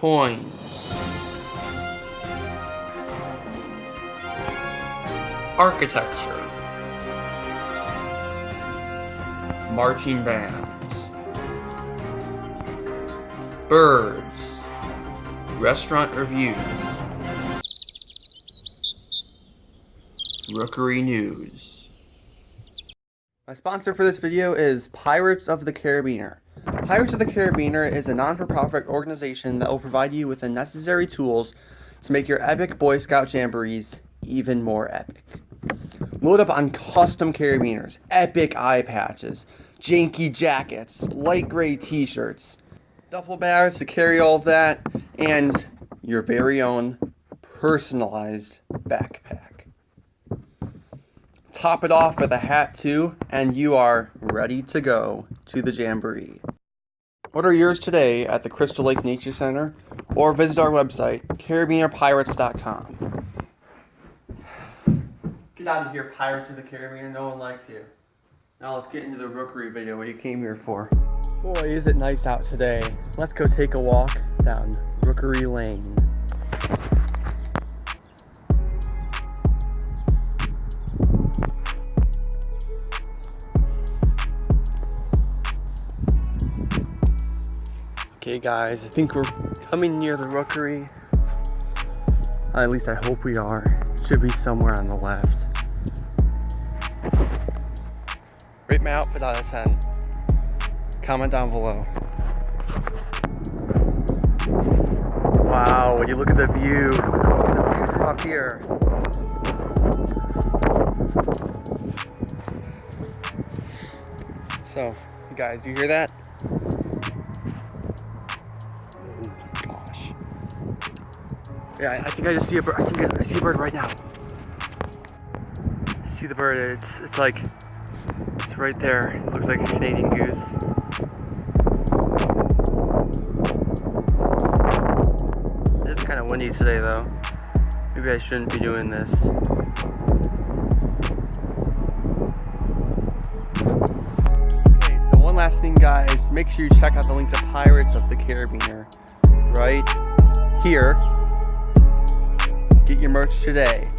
Coins. Architecture. Marching bands. Birds. Restaurant reviews. Rookery News. My sponsor for this video is Pirates of the Carabiner. Pirates of the Carabiner is a non-for-profit organization that will provide you with the necessary tools to make your epic Boy Scout jamborees even more epic. Load up on custom carabiners, epic eye patches, janky jackets, light gray t-shirts, duffel bags to carry all of that, and your very own personalized backpack. Top it off with a hat too, and you are ready to go to the jamboree. Order yours today at the Crystal Lake Nature Center or visit our website, carabinerpirates.com. Get out of here, Pirates of the Carabiner. No one likes you. Now let's get into the Rookery video, what you came here for. Boy, is it nice out today. Let's go take a walk down Rookery Lane. Okay guys, I think we're coming near the Rookery. At least I hope we are. Should be somewhere on the left. Rate my outfit out of 10. Comment down below. Wow, when you look at the view, from up here. So, you guys, do you hear that? Yeah, I think I just see a bird. I see a bird right now. I see the bird. It's like it's right there. It looks like a Canadian goose. It's kind of windy today, though. Maybe I shouldn't be doing this. Okay, so one last thing, guys. Make sure you check out the link to Pirates of the Carabiner right here. Get your merch today.